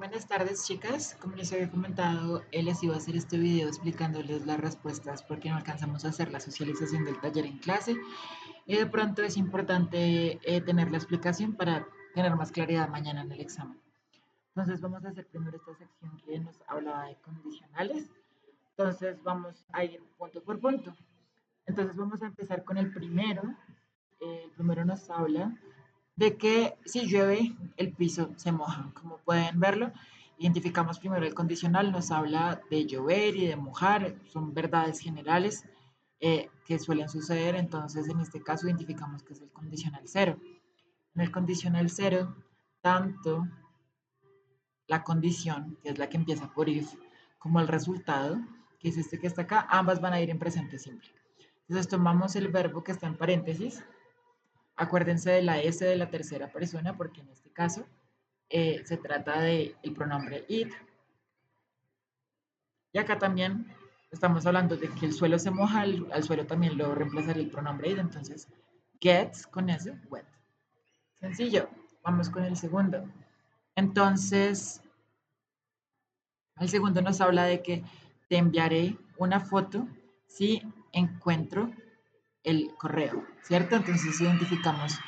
Buenas tardes, chicas. Como les había comentado, les iba a hacer este video explicándoles las respuestas porque no alcanzamos a hacer la socialización del taller en clase. Y de pronto es importante tener la explicación para tener más claridad mañana en el examen. Entonces vamos a hacer primero esta sección que nos hablaba de condicionales. Entonces vamos a ir punto por punto. Entonces vamos a empezar con el primero. El primero nos habla de que si llueve, el piso se moja. Como pueden verlo, identificamos primero el condicional, nos habla de llover y de mojar, son verdades generales que suelen suceder, entonces en este caso identificamos que es el condicional cero. En el condicional cero, tanto la condición, que es la que empieza por if, como el resultado, que es este que está acá, ambas van a ir en presente simple. Entonces tomamos el verbo que está en paréntesis. Acuérdense de la S de la tercera persona porque en este caso se trata del pronombre it. Y acá también estamos hablando de que el suelo se moja, al suelo también lo reemplazaría el pronombre it, entonces gets con S, wet. Sencillo, vamos con el segundo. Entonces, el segundo nos habla de que te enviaré una foto si encuentro el correo, ¿cierto? Entonces identificamos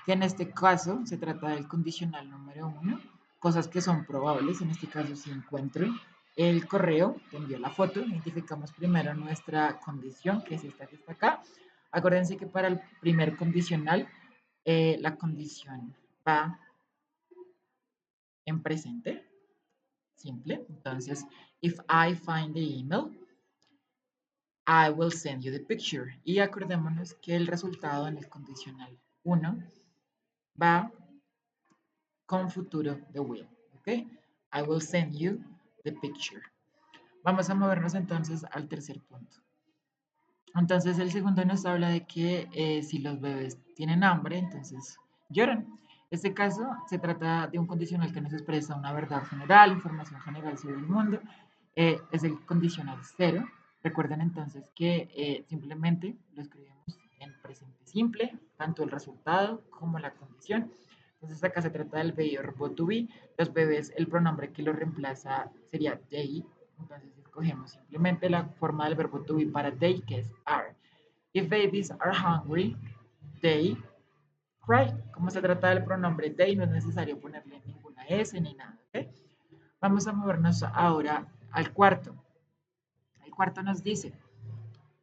que en este caso se trata del condicional número uno, cosas que son probables, en este caso si encuentro el correo, te envío la foto, identificamos primero nuestra condición, que es esta que está acá. Acuérdense que para el primer condicional, la condición va en presente, simple. Entonces, if I find the email, I will send you the picture. Y acordémonos que el resultado en el condicional uno va con futuro de will. ¿Ok? I will send you the picture. Vamos a movernos entonces al tercer punto. Entonces el segundo nos habla de que si los bebés tienen hambre, entonces lloran. En este caso se trata de un condicional que nos expresa una verdad general, información general sobre el mundo. Es el condicional cero. Recuerden entonces que simplemente lo escribimos en presente simple, tanto el resultado como la condición. Entonces acá se trata del verbo to be. Los bebés, el pronombre que lo reemplaza sería they. Entonces escogemos simplemente la forma del verbo to be para they, que es are. If babies are hungry, they cry. Como se trata del pronombre they, no es necesario ponerle ninguna S ni nada. ¿Okay? Vamos a movernos ahora al cuarto. El cuarto nos dice,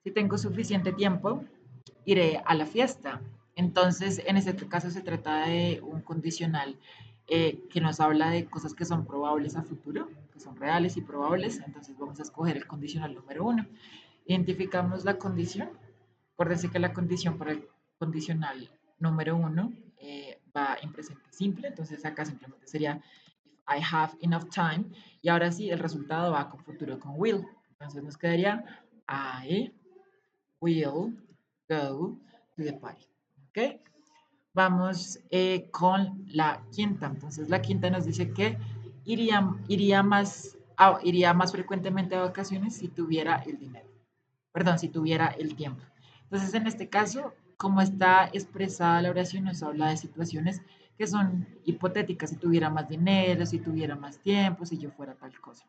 si tengo suficiente tiempo, iré a la fiesta. Entonces, en este caso se trata de un condicional que nos habla de cosas que son probables a futuro, que son reales y probables. Entonces, vamos a escoger el condicional número uno. Identificamos la condición. Acuérdense que la condición para el condicional número uno va en presente simple. Entonces, acá simplemente sería if I have enough time. Y ahora sí, el resultado va con futuro, con will. Entonces, nos quedaría I will go to the party. ¿Ok? Vamos con la quinta. Entonces, la quinta nos dice que iría más frecuentemente a vacaciones si tuviera el dinero. Perdón, si tuviera el tiempo. Entonces, en este caso, como está expresada la oración, nos habla de situaciones que son hipotéticas, si tuviera más dinero, si tuviera más tiempo, si yo fuera tal cosa.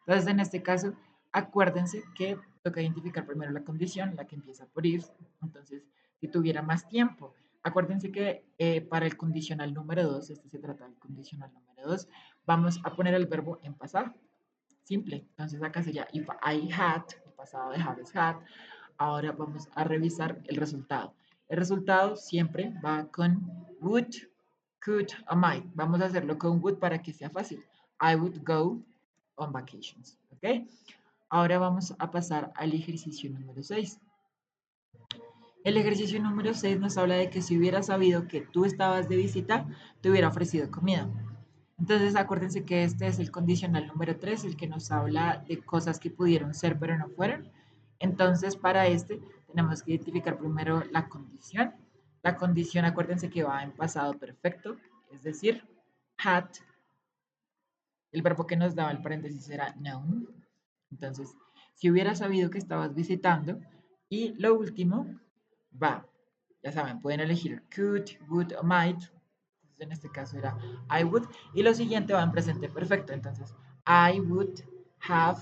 Entonces, en este caso, acuérdense que toca identificar primero la condición, la que empieza por ir. Entonces, si tuviera más tiempo. Acuérdense que para el condicional número 2, este se trata del condicional número 2, vamos a poner el verbo en pasado. Simple. Entonces, acá sería if I had, el pasado de have is had. Ahora vamos a revisar el resultado. El resultado siempre va con would, could o might. Vamos a hacerlo con would para que sea fácil. I would go on vacations. ¿Ok? Ahora vamos a pasar al ejercicio número 6. El ejercicio número 6 nos habla de que si hubiera sabido que tú estabas de visita, te hubiera ofrecido comida. Entonces acuérdense que este es el condicional número 3, el que nos habla de cosas que pudieron ser pero no fueron. Entonces para este tenemos que identificar primero la condición. La condición, acuérdense que va en pasado perfecto, es decir, had. El verbo que nos daba el paréntesis era known. Entonces, si hubiera sabido que estabas visitando. Y lo último va. Ya saben, pueden elegir could, would o might. Entonces en este caso era I would. Y lo siguiente va en presente perfecto. Entonces I would have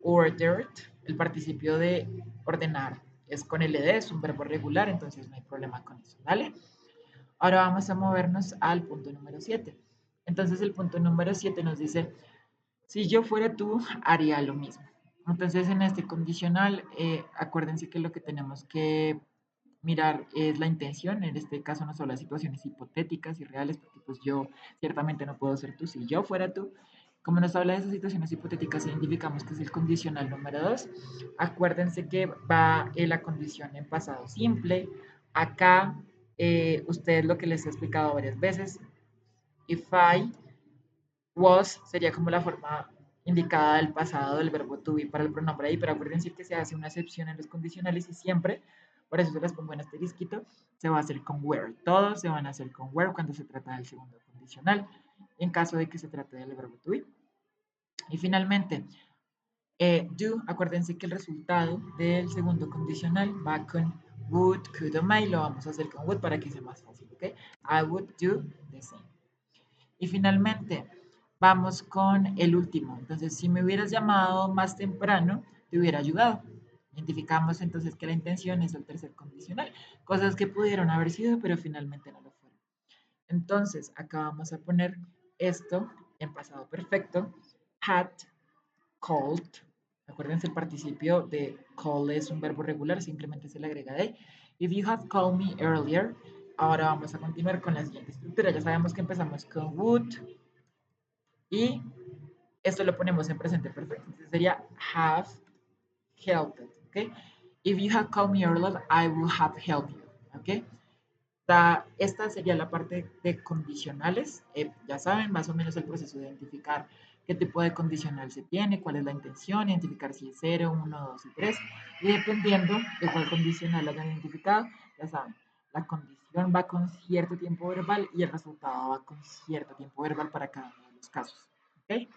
ordered. El participio de ordenar es con ed, es un verbo regular, entonces no hay problema con eso, ¿vale? Ahora vamos a movernos al punto número 7. Entonces el punto número 7 nos dice, si yo fuera tú, haría lo mismo. Entonces en este condicional, acuérdense que lo que tenemos que mirar es la intención. En este caso nos habla de situaciones hipotéticas y reales, porque pues yo ciertamente no puedo ser tú. Si yo fuera tú, como nos habla de esas situaciones hipotéticas, identificamos que es el condicional número 2. Acuérdense que va en la condición en pasado simple. Acá, ustedes lo que les he explicado varias veces, if I was sería como la forma indicada del pasado del verbo to be para el pronombre ahí, pero acuérdense que se hace una excepción en los condicionales y siempre, por eso se las pongo en asterisquito, se va a hacer con where. Todos se van a hacer con where cuando se trata del segundo condicional, en caso de que se trate del verbo to be. Y finalmente, do, acuérdense que el resultado del segundo condicional va con would, could o may, lo vamos a hacer con would para que sea más fácil, ¿ok? I would do the same. Y finalmente, vamos con el último. Entonces, si me hubieras llamado más temprano, te hubiera ayudado. Identificamos entonces que la intención es el tercer condicional. Cosas que pudieron haber sido, pero finalmente no lo fueron. Entonces, acá vamos a poner esto en pasado perfecto. Had called. Acuérdense, el participio de call es un verbo regular, simplemente se le agrega de. If you had called me earlier. Ahora vamos a continuar con la siguiente estructura. Ya sabemos que empezamos con would, y esto lo ponemos en presente perfecto. Entonces sería have helped, ¿ok? If you had called me earlier, I would have helped you, ¿ok? Esta sería la parte de condicionales. Ya saben más o menos el proceso de identificar qué tipo de condicional se tiene, cuál es la intención, identificar si es 0, 1, 2 y 3. Y dependiendo de cuál condicional hayan identificado, ya saben, la condición va con cierto tiempo verbal y el resultado va con cierto tiempo verbal para cada uno de los casos. ¿Ok?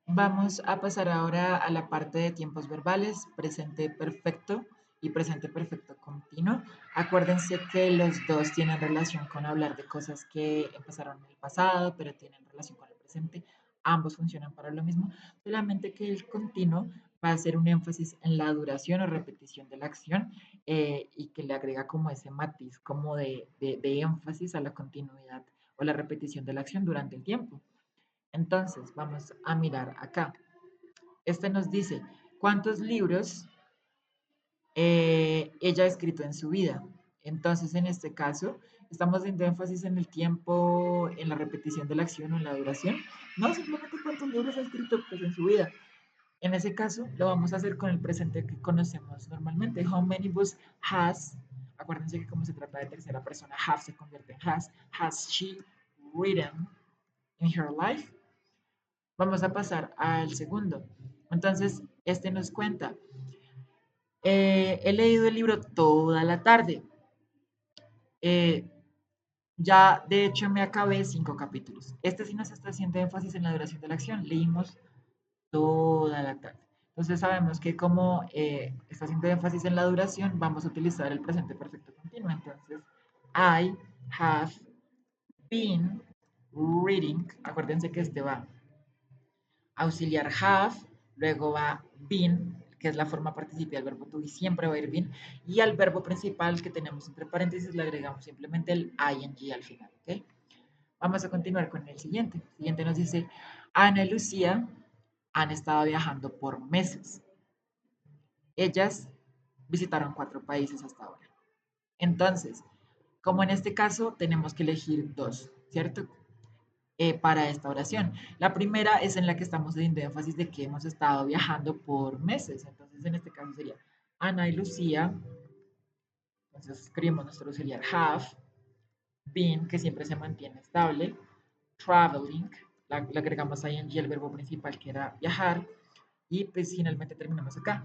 Vamos a pasar ahora a la parte de tiempos verbales, presente perfecto y presente perfecto continuo. Acuérdense que los dos tienen relación con hablar de cosas que empezaron en el pasado, pero tienen relación con el presente. Ambos funcionan para lo mismo, solamente que el continuo va a hacer un énfasis en la duración o repetición de la acción, y que le agrega como ese matiz, como de énfasis a la continuidad o la repetición de la acción durante el tiempo. Entonces, vamos a mirar acá. Este nos dice cuántos libros ella ha escrito en su vida. Entonces, en este caso, estamos dando énfasis en el tiempo, en la repetición de la acción o en la duración. No, simplemente cuántos libros ha escrito pues, en su vida. En ese caso, lo vamos a hacer con el presente que conocemos normalmente. How many books has, acuérdense que como se trata de tercera persona, have se convierte en has she written in her life? Vamos a pasar al segundo. Entonces, este nos cuenta, he leído el libro toda la tarde. Eh, ya, de hecho, me acabé 5 capítulos. Este sí nos está haciendo énfasis en la duración de la acción. Leímos toda la tarde. Entonces sabemos que como está haciendo énfasis en la duración, vamos a utilizar el presente perfecto continuo. Entonces, I have been reading. Acuérdense que este va auxiliar have, luego va been, que es la forma participial del verbo to be, siempre va a ir been, y al verbo principal que tenemos entre paréntesis le agregamos simplemente el ing al final, ¿ok? Vamos a continuar con el siguiente. El siguiente nos dice, Ana y Lucía han estado viajando por meses. Ellas visitaron 4 países hasta ahora. Entonces, como en este caso tenemos que elegir dos, ¿cierto? Para esta oración. La primera es en la que estamos haciendo énfasis de que hemos estado viajando por meses. Entonces, en este caso sería Ana y Lucía. Entonces, escribimos nuestro auxiliar have, been, que siempre se mantiene estable, traveling, le agregamos ing el verbo principal que era viajar, y pues finalmente terminamos acá.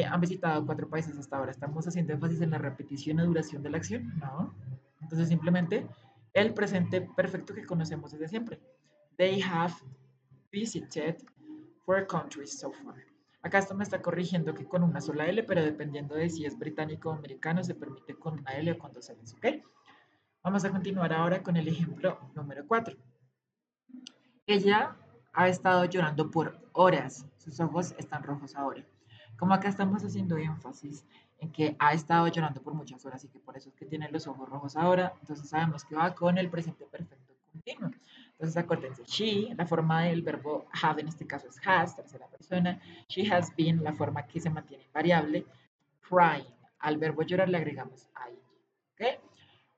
Han visitado 4 países hasta ahora. ¿Estamos haciendo énfasis en la repetición o duración de la acción? No. Entonces, simplemente el presente perfecto que conocemos desde siempre. They have visited 4 countries so far. Acá esto me está corrigiendo que con una sola L, pero dependiendo de si es británico o americano, se permite con una L o con dos L's, ¿ok? Vamos a continuar ahora con el ejemplo número 4. Ella ha estado llorando por horas. Sus ojos están rojos ahora. Como acá estamos haciendo énfasis en que ha estado llorando por muchas horas y que por eso es que tiene los ojos rojos ahora, entonces sabemos que va con el presente perfecto continuo. Entonces acuérdense, she, la forma del verbo have en este caso es has, tercera persona. She has been, la forma que se mantiene invariable. Crying, al verbo llorar le agregamos ing. ¿Ok?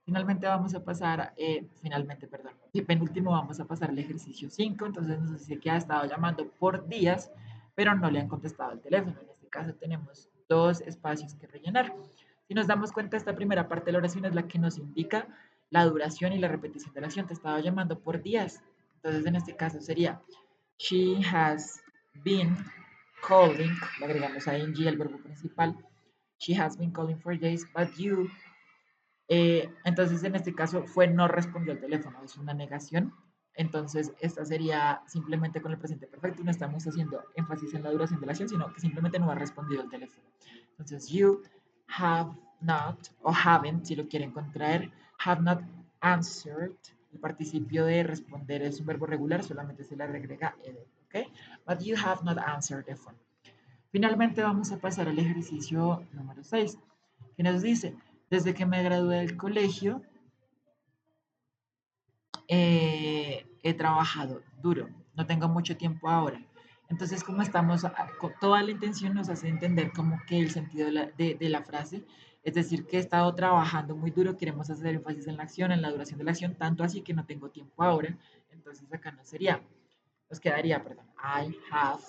Finalmente vamos a pasar, perdón, y penúltimo vamos a pasar al ejercicio 5. Entonces nos dice que ha estado llamando por días, pero no le han contestado el teléfono. En este caso tenemos dos espacios que rellenar. Si nos damos cuenta, esta primera parte de la oración es la que nos indica la duración y la repetición de la acción. Te estaba llamando por días. Entonces en este caso sería, she has been calling, le agregamos a ing el verbo principal. She has been calling for days, but you entonces, en este caso fue no respondió al teléfono, es una negación. Entonces, esta sería simplemente con el presente perfecto. No estamos haciendo énfasis en la duración de la acción, sino que simplemente no ha respondido al teléfono. Entonces, you have not, o haven't, si lo quieren contraer, have not answered. El participio de responder es un verbo regular, solamente se le agrega ed, ¿ok? But you have not answered the phone. Finalmente vamos a pasar al ejercicio número 6, que nos dice, desde que me gradué del colegio, he trabajado duro, no tengo mucho tiempo ahora. Entonces, como estamos, con toda la intención nos hace entender como que el sentido de la frase, es decir, que he estado trabajando muy duro, queremos hacer énfasis en la acción, en la duración de la acción, tanto así que no tengo tiempo ahora. Entonces, acá no sería, nos quedaría, perdón, I have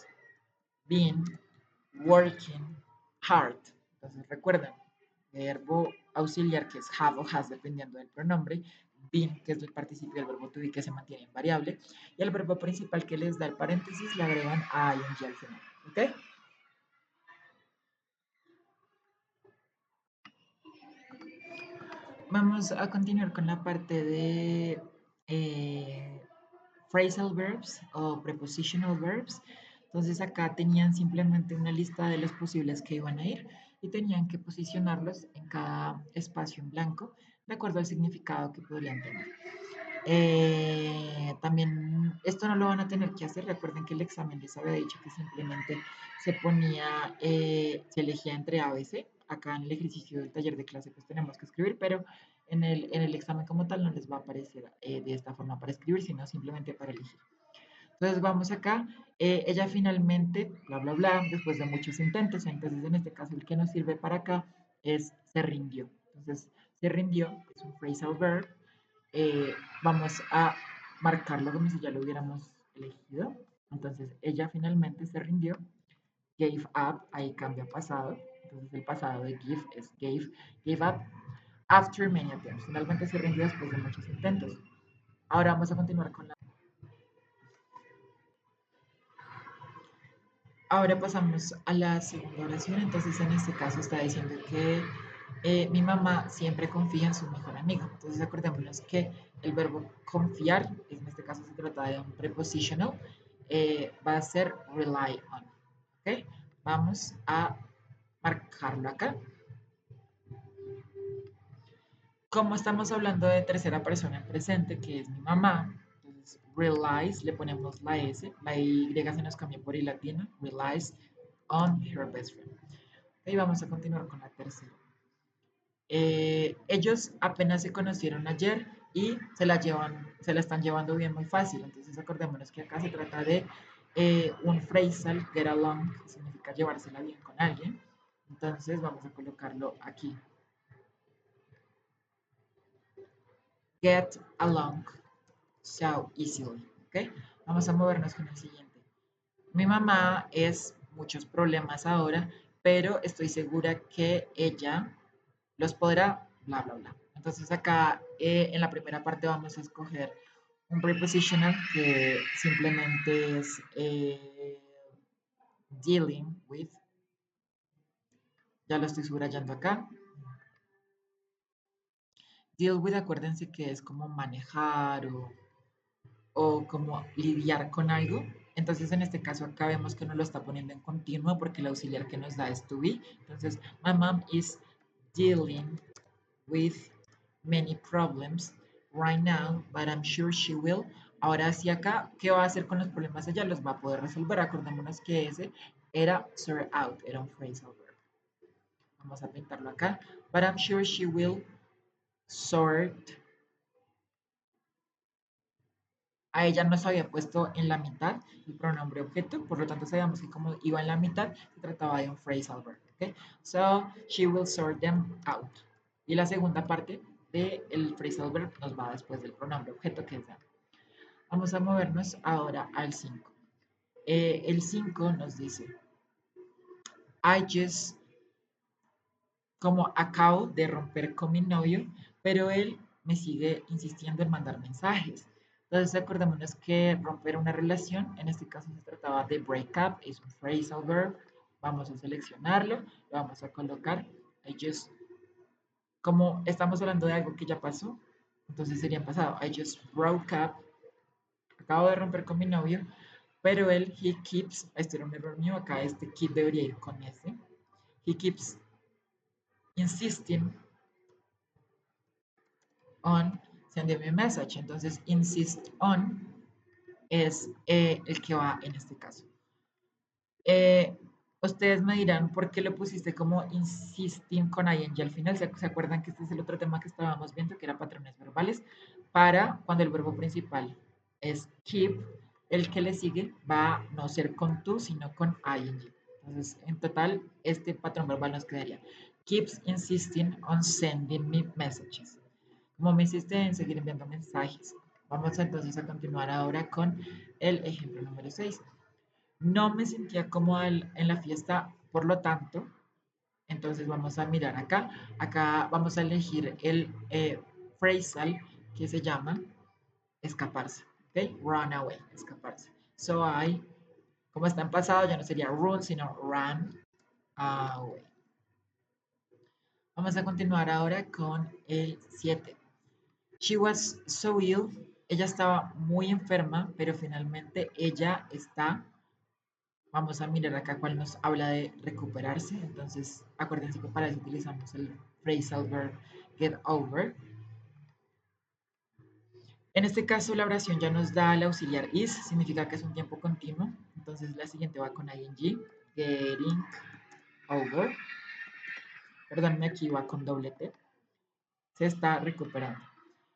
been working hard. Entonces recuerden, verbo auxiliar que es have o has dependiendo del pronombre, been que es el participio del verbo to be que se mantiene invariable y el verbo principal que les da el paréntesis le agregan a ing al final. ¿Ok? Vamos a continuar con la parte de eh, phrasal verbs o prepositional verbs. Entonces acá tenían simplemente una lista de los posibles que iban a ir y tenían que posicionarlos en cada espacio en blanco de acuerdo al significado que podrían tener. También esto no lo van a tener que hacer. Recuerden que el examen les había dicho que simplemente se ponía, se elegía entre A y C. Acá en el ejercicio del taller de clase pues tenemos que escribir, pero en el examen como tal no les va a aparecer de esta forma para escribir, sino simplemente para elegir. Entonces vamos acá, ella finalmente, bla, bla, bla, después de muchos intentos, entonces en este caso el que nos sirve para acá es se rindió. Entonces se rindió, es un phrasal verb, vamos a marcarlo como si ya lo hubiéramos elegido. Entonces ella finalmente se rindió, gave up, ahí cambia pasado, entonces el pasado de give es gave up after many attempts, finalmente se rindió después de muchos intentos. Ahora vamos a continuar con la... Ahora pasamos a la segunda oración, entonces en este caso está diciendo que mi mamá siempre confía en su mejor amigo. Entonces acordémonos que el verbo confiar, en este caso se trata de un prepositional, va a ser rely on. ¿Ok? Vamos a marcarlo acá. Como estamos hablando de tercera persona en presente, que es mi mamá, entonces relies, le ponemos la S, la Y se nos cambia por I latina, relies on her best friend. Y vamos a continuar con la tercera. Ellos apenas se conocieron ayer y se la están llevando bien muy fácil. Entonces acordémonos que acá se trata de un phrasal, get along, que significa llevársela bien con alguien. Entonces vamos a colocarlo aquí. Get along so easily. ¿Ok? Vamos a movernos con el siguiente. Mi mamá es muchos problemas ahora, pero estoy segura que ella los podrá, bla, bla, bla. Entonces acá en la primera parte vamos a escoger un prepositional que simplemente es dealing with, ya lo estoy subrayando acá. Deal with, acuérdense que es como manejar o como lidiar con algo. Entonces, en este caso, acá vemos que nos lo está poniendo en continuo porque el auxiliar que nos da es to be. Entonces, my mom is dealing with many problems right now, but I'm sure she will. Ahora sí acá, ¿qué va a hacer con los problemas? Ella los va a poder resolver. Acordémonos que ese era sort out, era un phrasal verb. Vamos a pintarlo acá. But I'm sure she will sort. A ella nos había puesto en la mitad el pronombre objeto, por lo tanto sabíamos que como iba en la mitad, se trataba de un phrasal verb. ¿Okay? So, she will sort them out. Y la segunda parte del phrasal verb nos va después del pronombre objeto que es them. Vamos a movernos ahora al 5. El 5 nos dice, I just, como acabo de romper con mi novio, pero él me sigue insistiendo en mandar mensajes. Entonces acordémonos que romper una relación, en este caso se trataba de break up, es un phrasal verb. Vamos a seleccionarlo, lo vamos a colocar. I just, como estamos hablando de algo que ya pasó, entonces sería en pasado. I just broke up, acabo de romper con mi novio, pero él, he keeps, este era un error mío, acá este keep debería ir con este. He keeps insisting on sending me a message. Entonces, insist on es el que va en este caso. Eh, Ustedes me dirán por qué lo pusiste como insisting con ing al final. ¿Se acuerdan que este es el otro tema que estábamos viendo, que era patrones verbales? Para cuando el verbo principal es keep, el que le sigue va a no ser con tú, sino con ing. Entonces, en total, este patrón verbal nos quedaría. Keeps insisting on sending me messages. Como me hiciste en seguir enviando mensajes. Vamos entonces a continuar ahora con el ejemplo número 6. No me sentía cómoda en la fiesta, por lo tanto, entonces vamos a mirar acá. Acá vamos a elegir el phrasal que se llama escaparse. ¿Ok? Run away, escaparse. So I, como está en pasado, ya no sería run, sino run away. Vamos a continuar ahora con el 7. She was so ill. Ella estaba muy enferma, pero finalmente ella está. Vamos a mirar acá cuál nos habla de recuperarse. Entonces, acuérdense que para eso utilizamos el phrasal verb get over. En este caso, la oración ya nos da el auxiliar is, significa que es un tiempo continuo. Entonces, la siguiente va con ing, getting over. Perdónme, aquí va con doble T. Se está recuperando.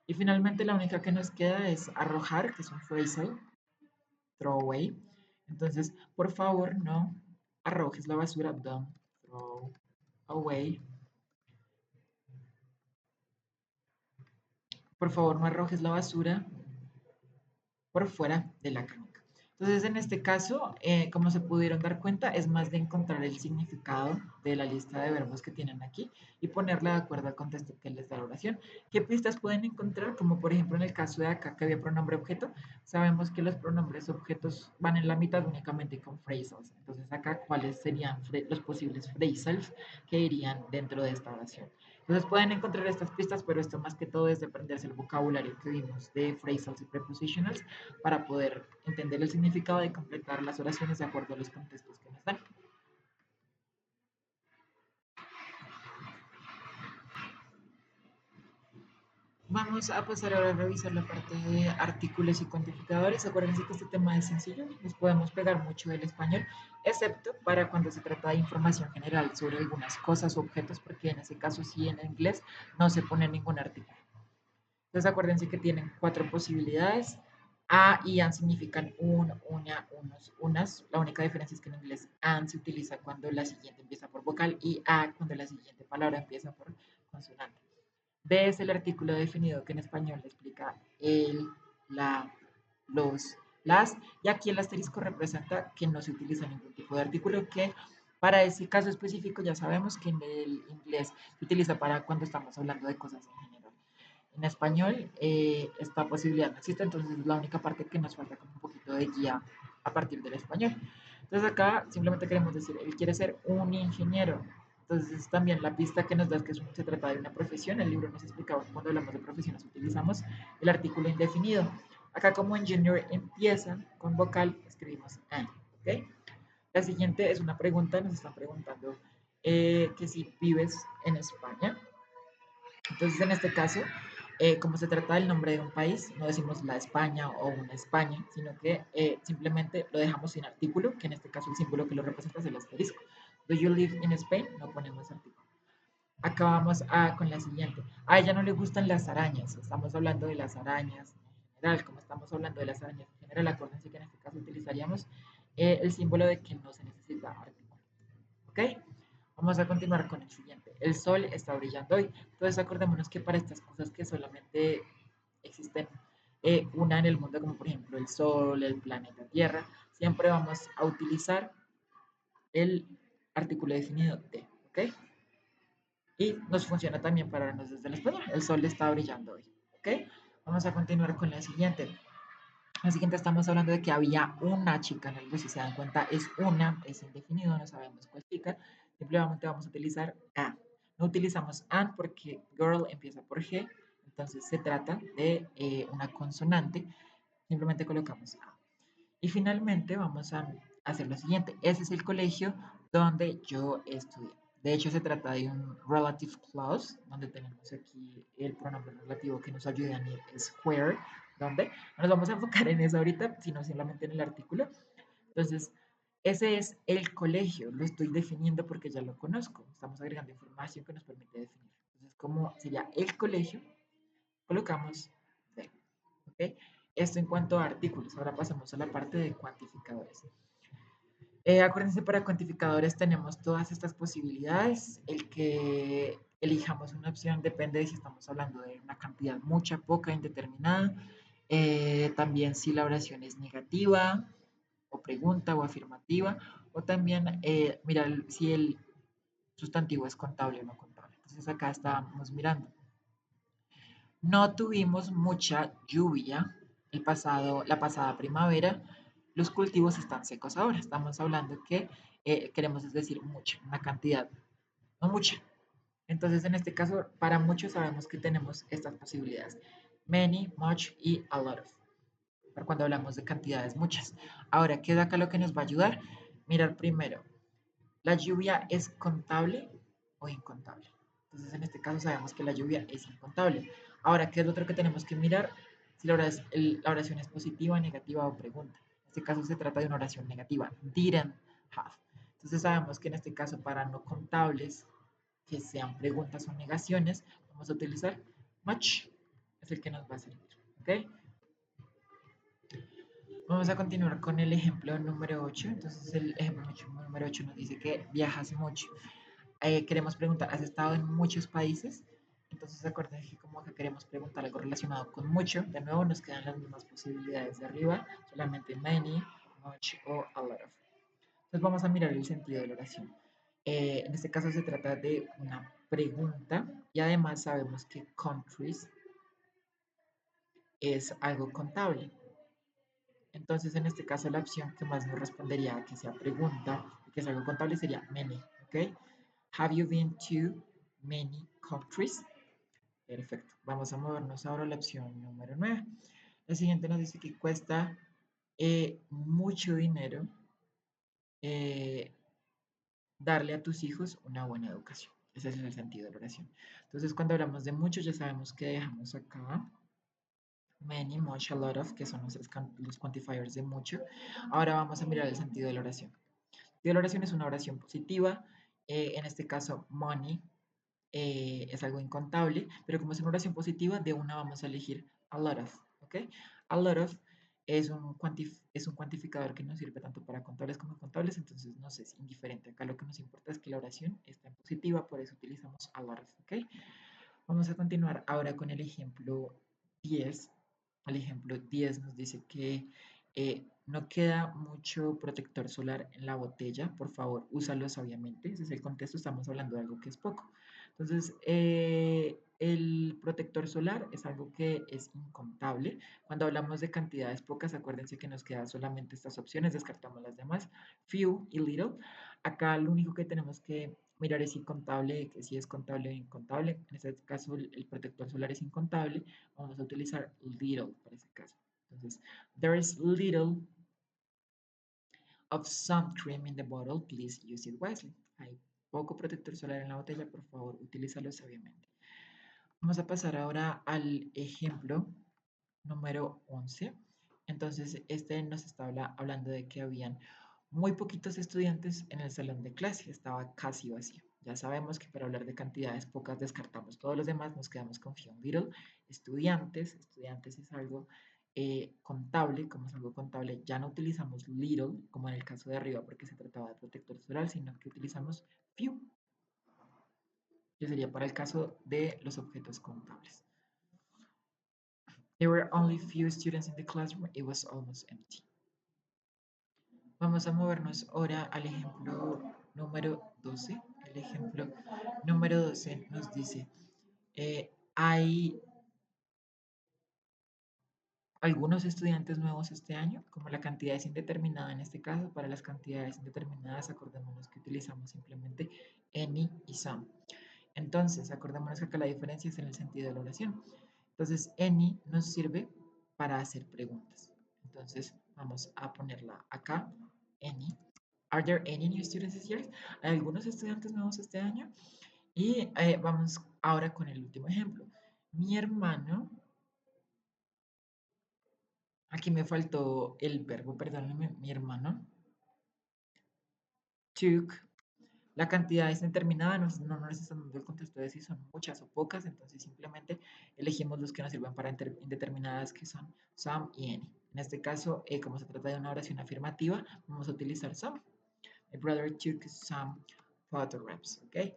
Y finalmente, la única que nos queda es arrojar, que es un phrasal, throw away. Entonces, por favor, no arrojes la basura, don't throw away. Por favor, no arrojes la basura por fuera de la canica. Entonces, en este caso, como se pudieron dar cuenta, es más de encontrar el significado de la lista de verbos que tienen aquí y ponerla de acuerdo al contexto que les da la oración. ¿Qué pistas pueden encontrar? Como por ejemplo en el caso de acá que había pronombre objeto, sabemos que los pronombres objetos van en la mitad únicamente con phrasals. Entonces, acá, ¿cuáles serían los posibles phrasals que irían dentro de esta oración? Entonces pueden encontrar estas pistas, pero esto más que todo es de aprenderse el vocabulario que vimos de phrasals y prepositionals para poder entender el significado y completar las oraciones de acuerdo a los contextos que nos dan. Vamos a pasar ahora a revisar la parte de artículos y cuantificadores. Acuérdense que este tema es sencillo, nos podemos pegar mucho del español, excepto para cuando se trata de información general sobre algunas cosas o objetos, porque en ese caso sí en inglés no se pone ningún artículo. Entonces acuérdense que tienen cuatro posibilidades. A y an significan un, una, unos, unas. La única diferencia es que en inglés an se utiliza cuando la siguiente empieza por vocal y a cuando la siguiente palabra empieza por consonante. B es el artículo definido que en español explica el, la, los, las. Y aquí el asterisco representa que no se utiliza ningún tipo de artículo, que para ese caso específico ya sabemos que en el inglés se utiliza para cuando estamos hablando de cosas en general. En español esta posibilidad no existe, entonces es la única parte que nos falta como un poquito de guía a partir del español. Entonces acá simplemente queremos decir, él quiere ser un ingeniero. Entonces también la pista que nos da es que se trata de una profesión. El libro nos explicaba que cuando hablamos de profesiones utilizamos el artículo indefinido. Acá como en Junior empieza con vocal, escribimos and, ¿ok? La siguiente es una pregunta, nos están preguntando que si vives en España. Entonces, en este caso, como se trata del nombre de un país, no decimos la España o una España, sino que simplemente lo dejamos sin artículo, que en este caso el símbolo que lo representa es el asterisco. Do you live in Spain? No ponemos artículo. Acá vamos con la siguiente. A ella no le gustan las arañas. Estamos hablando de las arañas en general. Como estamos hablando de las arañas en general, acuérdense que en este caso utilizaríamos el símbolo de que no se necesita artículo. ¿Ok? Vamos a continuar con el siguiente. El sol está brillando hoy. Entonces acordémonos que para estas cosas que solamente existen una en el mundo, como por ejemplo el sol, el planeta Tierra, siempre vamos a utilizar el artículo definido de. ¿Ok? Y nos funciona también para vernos desde el español. El sol está brillando hoy. ¿Ok? Vamos a continuar con la siguiente. La siguiente estamos hablando de que había una chica en el bus. Si se dan cuenta, es una, es indefinido, no sabemos cuál chica. Simplemente vamos a utilizar a. No utilizamos an porque girl empieza por G. Entonces se trata de una consonante. Simplemente colocamos a. Y finalmente vamos a hacer lo siguiente. Ese es el colegio donde yo estudié. De hecho, se trata de un relative clause, donde tenemos aquí el pronombre relativo que nos ayuda a unir es where, donde no nos vamos a enfocar en eso ahorita, sino solamente en el artículo. Entonces, ese es el colegio, lo estoy definiendo porque ya lo conozco. Estamos agregando información que nos permite definir. Entonces, ¿cómo sería el colegio? Colocamos de. ¿Ok? Esto en cuanto a artículos. Ahora pasamos a la parte de cuantificadores. Acuérdense, para cuantificadores tenemos todas estas posibilidades. El que elijamos una opción depende de si estamos hablando de una cantidad mucha, poca, indeterminada. También si la oración es negativa o pregunta o afirmativa. O también mirar si el sustantivo es contable o no contable. Entonces acá estamos mirando. No tuvimos mucha lluvia la pasada primavera. Los cultivos están secos ahora. Estamos hablando que queremos es decir mucha, una cantidad, no mucha. Entonces, en este caso, para muchos sabemos que tenemos estas posibilidades. Many, much y a lot of. Para cuando hablamos de cantidades muchas. Ahora, ¿qué es acá lo que nos va a ayudar? Mirar primero, ¿la lluvia es contable o incontable? Entonces, en este caso sabemos que la lluvia es incontable. Ahora, ¿qué es lo otro que tenemos que mirar? Si la oración es positiva, negativa o pregunta. En este caso se trata de una oración negativa. Didn't have. Entonces sabemos que en este caso para no contables, que sean preguntas o negaciones, vamos a utilizar much. Es el que nos va a servir. ¿Ok? Vamos a continuar con el ejemplo número 8. Entonces el ejemplo número 8 nos dice que viajas mucho. Queremos preguntar, ¿has estado en muchos países? Entonces acuérdense que como que queremos preguntar algo relacionado con mucho, de nuevo nos quedan las mismas posibilidades de arriba, solamente many, much o a lot of. Entonces vamos a mirar el sentido de la oración. En este caso se trata de una pregunta y además sabemos que countries es algo contable. Entonces en este caso la opción que más nos respondería a que sea pregunta y que es algo contable sería many, ¿ok? Have you been to many countries? Perfecto. Vamos a movernos ahora a la opción número 9. La siguiente nos dice que cuesta mucho dinero eh, darle a tus hijos una buena educación. Ese es el sentido de la oración. Entonces, cuando hablamos de mucho, ya sabemos que dejamos acá many, much, a lot of, que son los quantifiers de mucho. Ahora vamos a mirar el sentido de la oración. El sentido de la oración es una oración positiva. En este caso, money es algo incontable, pero como es una oración positiva, de una vamos a elegir a lot of, ¿ok? A lot of es un cuantificador que nos sirve tanto para contables como incontables, entonces no sé, es indiferente. Acá lo que nos importa es que la oración está en positiva, por eso utilizamos a lot of, ¿ok? Vamos a continuar ahora con el ejemplo 10. El ejemplo 10 nos dice que no queda mucho protector solar en la botella, por favor, úsalo sabiamente. Ese es el contexto, estamos hablando de algo que es poco. Entonces, el protector solar es algo que es incontable. Cuando hablamos de cantidades pocas, acuérdense que nos quedan solamente estas opciones, descartamos las demás, few y little. Acá lo único que tenemos que mirar es si contable, que si es contable o incontable. En este caso, el protector solar es incontable. Vamos a utilizar little para ese caso. Entonces, there is little of sun cream in the bottle, please use it wisely. Hay poco protector solar en la botella, por favor, utilízalo sabiamente. Vamos a pasar ahora al ejemplo número 11. Entonces, este nos está hablando de que habían muy poquitos estudiantes en el salón de clase, estaba casi vacío. Ya sabemos que para hablar de cantidades pocas descartamos todos los demás, nos quedamos con few little. Estudiantes es algo contable, como es algo contable, ya no utilizamos little, como en el caso de arriba, porque se trataba de protector solar, sino que utilizamos few, que sería para el caso de los objetos contables. There were only few students in the classroom, it was almost empty. Vamos a movernos ahora al ejemplo número 12. El ejemplo número 12 nos dice, hay algunos estudiantes nuevos este año, como la cantidad es indeterminada en este caso, para las cantidades indeterminadas acordémonos que utilizamos simplemente any y some. Entonces, acordémonos que acá la diferencia es en el sentido de la oración. Entonces, any nos sirve para hacer preguntas. Entonces, vamos a ponerla acá, any. Are there any new students this year? ¿Hay algunos estudiantes nuevos este año? Y vamos ahora con el último ejemplo. Mi hermano, aquí me faltó el verbo, perdónenme, mi hermano took. La cantidad es determinada, no nos están dando el contexto de si son muchas o pocas, entonces simplemente elegimos los que nos sirvan para indeterminadas, que son some y any. En este caso, como se trata de una oración afirmativa, vamos a utilizar some. My brother took some photographs, ¿ok?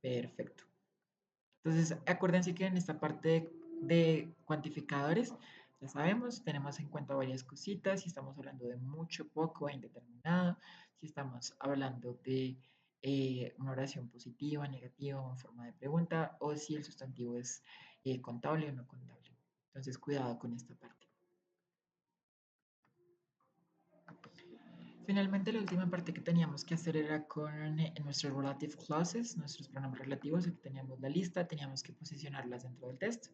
Perfecto. Entonces, acuérdense que en esta parte de cuantificadores, ya sabemos, tenemos en cuenta varias cositas, si estamos hablando de mucho, poco e indeterminado, si estamos hablando de una oración positiva, negativa o en forma de pregunta, o si el sustantivo es contable o no contable. Entonces, cuidado con esta parte. Finalmente, la última parte que teníamos que hacer era con nuestros relative clauses, nuestros pronombres relativos. Aquí teníamos la lista, teníamos que posicionarlas dentro del texto.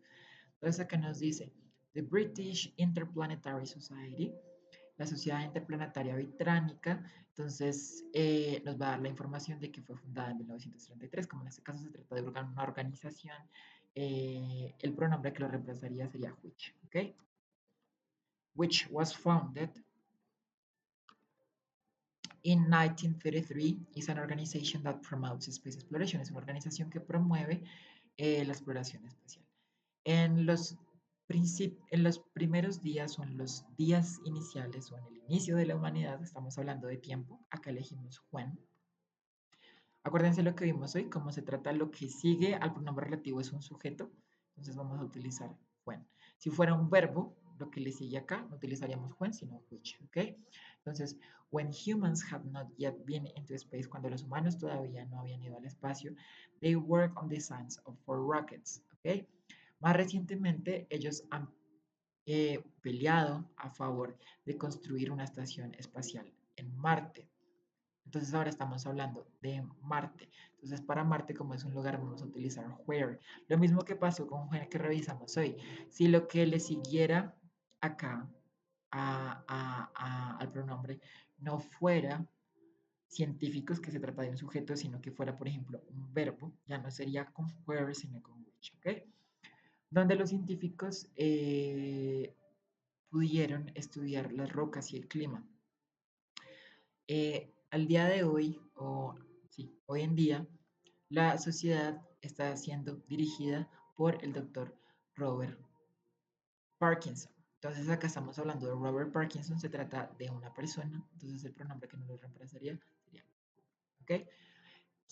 Entonces acá nos dice, The British Interplanetary Society, la Sociedad Interplanetaria Británica, entonces nos va a dar la información de que fue fundada en 1933, como en este caso se trata de una organización, el pronombre que lo reemplazaría sería which, ¿ok? Which was founded in 1933, is an organization that promotes space exploration, es una organización que promueve la exploración espacial. En los primeros días o en los días iniciales o en el inicio de la humanidad, estamos hablando de tiempo, acá elegimos when. Acuérdense lo que vimos hoy, como se trata lo que sigue al pronombre relativo es un sujeto, entonces vamos a utilizar when. Si fuera un verbo, lo que le sigue acá, no utilizaríamos when, sino which, ¿ok? Entonces, when humans have not yet been into space, cuando los humanos todavía no habían ido al espacio, they work on the designs of four rockets, ¿ok? Más recientemente, ellos han peleado a favor de construir una estación espacial en Marte. Entonces ahora estamos hablando de Marte. Entonces para Marte, como es un lugar, vamos a utilizar where. Lo mismo que pasó con where que revisamos hoy. Si lo que le siguiera acá al pronombre no fuera científicos, que se trata de un sujeto, sino que fuera, por ejemplo, un verbo, ya no sería con where, sino con which, ¿ok? Donde los científicos pudieron estudiar las rocas y el clima. Al día de hoy, o sí, hoy en día, la sociedad está siendo dirigida por el doctor Robert Parkinson. Entonces acá estamos hablando de Robert Parkinson, se trata de una persona, entonces el pronombre que nos lo reemplazaría sería, ¿ok?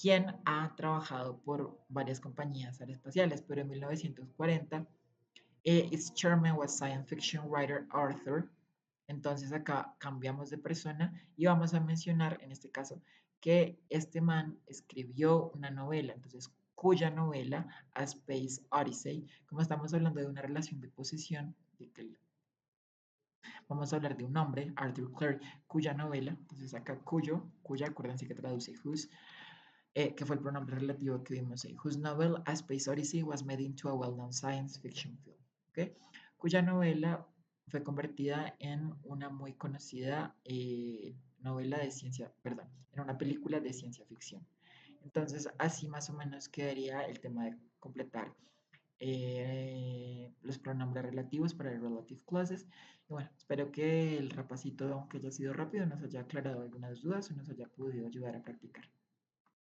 Quien ha trabajado por varias compañías aeroespaciales, pero en 1940 its chairman was science fiction writer Arthur. Entonces acá cambiamos de persona y vamos a mencionar en este caso que este man escribió una novela, entonces cuya novela A Space Odyssey, como estamos hablando de una relación de posesión, vamos a hablar de un hombre, Arthur Clarke, cuya novela, entonces acá cuya, acuérdense que traduce whose, que fue el pronombre relativo que vimos ahí, whose novel A Space Odyssey was made into a well-known science fiction film, ¿okay? Cuya novela fue convertida en una muy conocida novela de ciencia, perdón, en una película de ciencia ficción. Entonces, así más o menos quedaría el tema de completar los pronombres relativos para el relative clauses. Y bueno, espero que el repasito, aunque haya sido rápido, nos haya aclarado algunas dudas o nos haya podido ayudar a practicar.